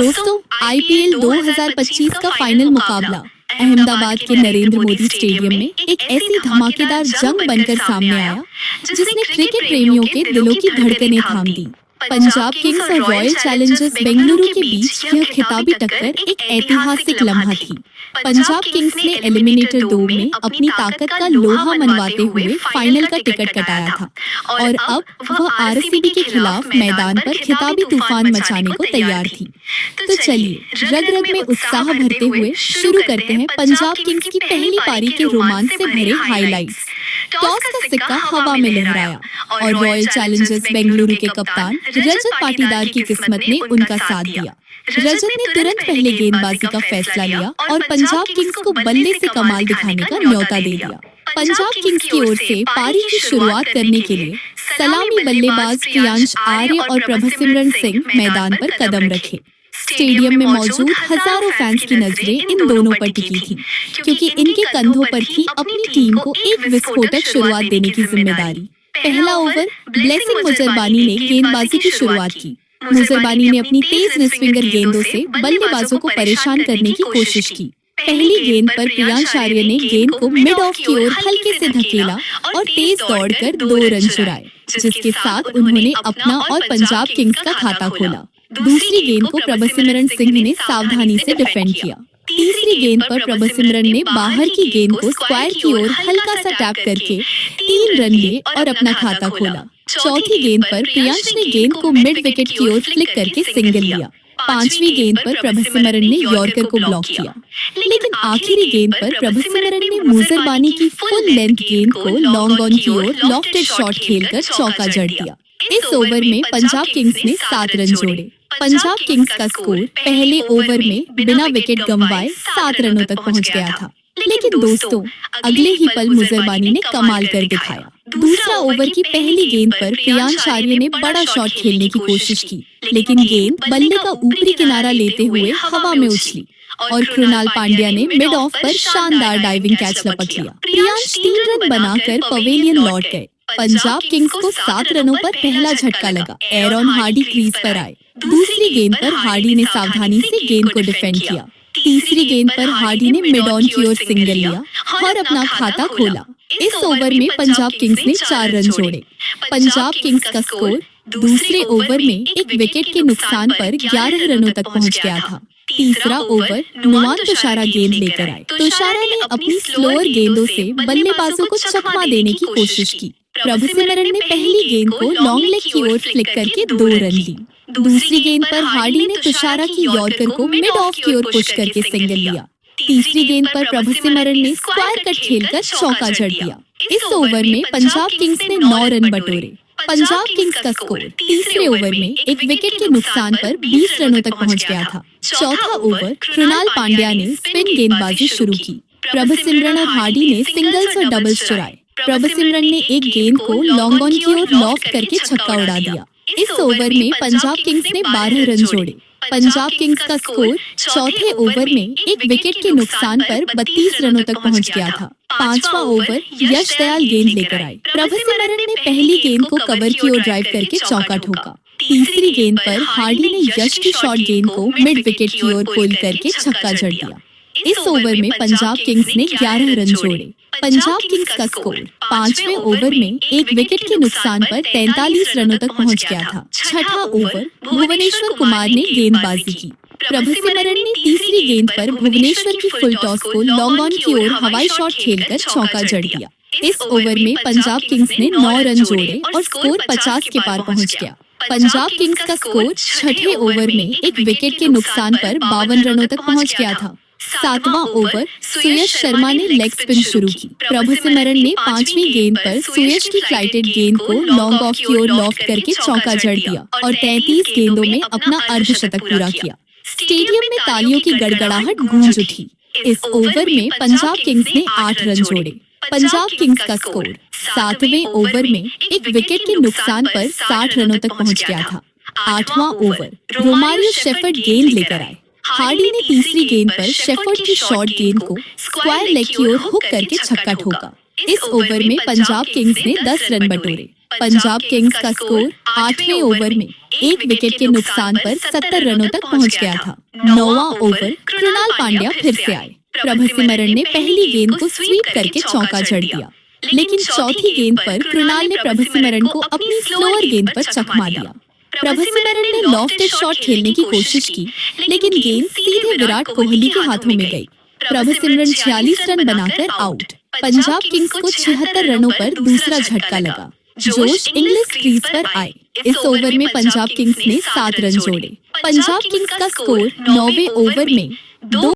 दोस्तों, आईपीएल 2025 का फाइनल मुकाबला अहमदाबाद के नरेंद्र मोदी स्टेडियम में एक ऐसी धमाकेदार जंग बनकर सामने आया जिसने क्रिकेट प्रेमियों के दिलों की धड़कनें थाम दी। पंजाब किंग्स और रॉयल चैलेंजर्स बेंगलुरु के बीच यह खिताबी टक्कर एक ऐतिहासिक लम्हा थी। पंजाब किंग्स ने एलिमिनेटर 2 में अपनी ताकत का लोहा मनवाते हुए फाइनल का टिकट कटाया था और अब वह आरसीबी के खिलाफ मैदान पर खिताबी तूफान मचाने को तैयार थी। तो चलिए रग रग में उत्साह भरते हुए शुरू करते हैं पंजाब किंग्स की पहली पारी के रोमांच से भरे हाइलाइट्स। टॉस का सिक्का हवा में लहराया और रॉयल चैलेंजर्स बेंगलुरु के कप्तान रजत पाटीदार की किस्मत ने उनका साथ दिया। रजत ने तुरंत पहले गेंदबाजी का फैसला लिया और पंजाब किंग्स को बल्ले से कमाल दिखाने का न्योता दे दिया। पंजाब किंग्स की ओर से पारी की शुरुआत करने के लिए सलामी बल्लेबाज प्रियांश आर्य और प्रभसिमरन सिंह मैदान पर कदम रखे। स्टेडियम में मौजूद हजारों फैंस की नजरें इन दोनों पर टिकी थी, क्योंकि इनके कंधों पर थी अपनी टीम को एक विस्फोटक शुरुआत देने की जिम्मेदारी। पहला ओवर ब्लेसिंग मुजरबानी ने गेंदबाजी की शुरुआत की। मुजरबानी ने अपनी तेज निस्फिंगर गेंदों से बल्लेबाजों को परेशान करने की कोशिश की। पहली गेंद पर प्रियांश आर्य ने गेंद को मिड ऑफ की ओर हल्के से धकेला और तेज दौड़कर 2 रन चुराए, जिसके साथ उन्होंने अपना और पंजाब किंग्स का खाता खोला। दूसरी गेंद को प्रभसिमरन सिंह ने सावधानी से डिफेंड किया। तीसरी गेंद पर प्रभसिमरन ने बाहर की गेंद को स्क्वायर की ओर हल्का सा टैप करके 3 रन लिए और अपना खाता खोला। चौथी गेंद पर प्रियांश ने गेंद को मिड विकेट की ओर फ्लिक करके सिंगल लिया। 5वीं गेंद पर प्रभसिमरन ने यॉर्कर को ब्लॉक किया, लेकिन आखिरी गेंद पर प्रभसिमरन ने मुजरबानी की फुल लेंथ गेंद को लॉन्ग ऑन की ओर लॉफ्टेड शॉट खेलकर चौका जड़ दिया। इस ओवर में पंजाब किंग्स ने 7 रन जोड़े। पंजाब किंग्स का स्कोर पहले ओवर में बिना विकेट गंवाए 7 रनों तक पहुंच गया था। लेकिन दोस्तों, अगले ही पल मुजरबानी ने कमाल कर दिखाया। दूसरा ओवर की पहली गेंद पर प्रियांश आर्य ने बड़ा शॉट खेलने की कोशिश की, लेकिन गेंद बल्ले का ऊपरी किनारा लेते हुए हवा में उछली और कृणाल पांड्या ने मिड ऑफ पर शानदार डाइविंग कैच लपक लिया। प्रियांश 3 रन बनाकर पवेलियन लौट गए। पंजाब किंग्स को 7 रनों पर पहला झटका लगा। एरॉन हार्डी क्रीज पर आए। दूसरी गेंद पर हार्डी ने सावधानी से गेंद को डिफेंड किया। तीसरी गेंद पर हार्डी ने मिड ऑन की ओर सिंगल लिया और अपना खाता खोला। इस ओवर में पंजाब किंग्स ने 4 रन जोड़े। पंजाब किंग्स का स्कोर दूसरे ओवर में एक विकेट के नुकसान पर 11 रनों तक पहुंच गया था। तीसरा ओवर नुमान तुषारा गेंद लेकर आए। तुषारा ने अपनी स्लोअर गेंदों से बल्लेबाजों को चकमा देने की कोशिश की। प्रभसिमरन ने पहली गेंद को लॉन्ग लेग की ओर फ्लिक करके 2 रन ली। दूसरी गेंद पर हार्डी ने तुषारा की यॉर्कर को मिड ऑफ की ओर पुश करके सिंगल लिया। तीसरी गेंद पर प्रभसिमरन ने स्क्वायर कट खेलकर चौका जड़ दिया। इस ओवर में पंजाब किंग्स ने 9 रन बटोरे। पंजाब किंग्स का स्कोर तीसरे ओवर में एक विकेट के नुकसान पर 20 रनों तक पहुंच गया था। चौथा ओवर कृणाल पांड्या ने स्पिन गेंदबाजी शुरू की। प्रभसिमरन और हार्डी ने सिंगल्स और डबल्स चुराए। प्रभसिमरन ने एक गेंद को लॉन्ग ऑन की ओर लॉफ्ट करके छक्का उड़ा दिया। इस ओवर में पंजाब किंग्स ने 12 रन जोड़े। पंजाब किंग्स का स्कोर चौथे ओवर में एक विकेट के नुकसान पर 32 रनों तक पहुंच गया था। 5वां ओवर यश दयाल गेंद लेकर आए। प्रभसिमरन ने पहली गेंद को कवर की ओर ड्राइव करके चौका ठोका। तीसरी गेंद पर हार्डी ने यश की शॉर्ट गेंद को मिड विकेट की ओर पुल करके छक्का जड़ दिया। इस ओवर में पंजाब किंग्स ने 11 रन जोड़े। पंजाब किंग्स का स्कोर 5वें ओवर में एक विकेट के नुकसान पर 43 रनों तक पहुंच गया था। छठा ओवर भुवनेश्वर कुमार ने गेंदबाजी की। प्रभसिमरन ने तीसरी गेंद पर भुवनेश्वर की फुल टॉस को लॉन्ग ऑन की ओर हवाई शॉट खेलकर चौका जड़ दिया। इस ओवर में पंजाब किंग्स ने 9 रन जोड़े और स्कोर 50 के पार पहुंच गया। पंजाब किंग्स का स्कोर छठे ओवर में एक विकेट के नुकसान पर 52 रनों तक पहुंच गया था। 7वां ओवर सुयश शर्मा ने लेग स्पिन शुरू की। प्रभसिमरन ने 5वीं गेंद पर सुयश की फ्लाइटेड गेंद को लॉन्ग ऑफ की ओर लॉफ्ट करके चौका जड़ दिया और 33 गेंदों में अपना अर्धशतक पूरा किया। स्टेडियम में तालियों की गड़गड़ाहट गूंज उठी। इस ओवर में पंजाब किंग्स ने 8 रन जोड़े। पंजाब किंग्स का स्कोर 7वें ओवर में एक विकेट के नुकसान पर 60 रनों तक पहुंच गया था। 8वां ओवर रोमारियो शेफर्ड गेंद लेकर आए। हार्डी ने तीसरी गेंद पर शेफर्ड की शॉर्ट गेंद को स्क्वायर लेग की ओर हुक करके छक्का ठोका। इस ओवर में पंजाब किंग्स ने 10 रन बटोरे। पंजाब किंग्स का स्कोर 8वें ओवर में 1 विकेट के नुकसान पर 70 रनों तक पहुंच गया था। 9वां ओवर कृणाल पांड्या फिर से आए। प्रभसिमरन ने पहली गेंद को स्वीप करके चौका जड़ दिया, लेकिन चौथी गेंद पर कृणाल ने प्रभसिमरन को अपनी स्लोअर गेंद पर चकमा दिया। प्रभसिमरन ने लॉफ्टेड शॉट खेलने की कोशिश की, लेकिन गेंद सीधे विराट कोहली के हाथों में गई। प्रभसिमरन 46 रन बनाकर आउट। पंजाब किंग्स को 76 रनों पर दूसरा झटका लगा। जोश इंग्लिश क्रीज पर आए। इस ओवर में पंजाब किंग्स ने 7 रन जोड़े। पंजाब किंग्स का स्कोर 9वें ओवर में 2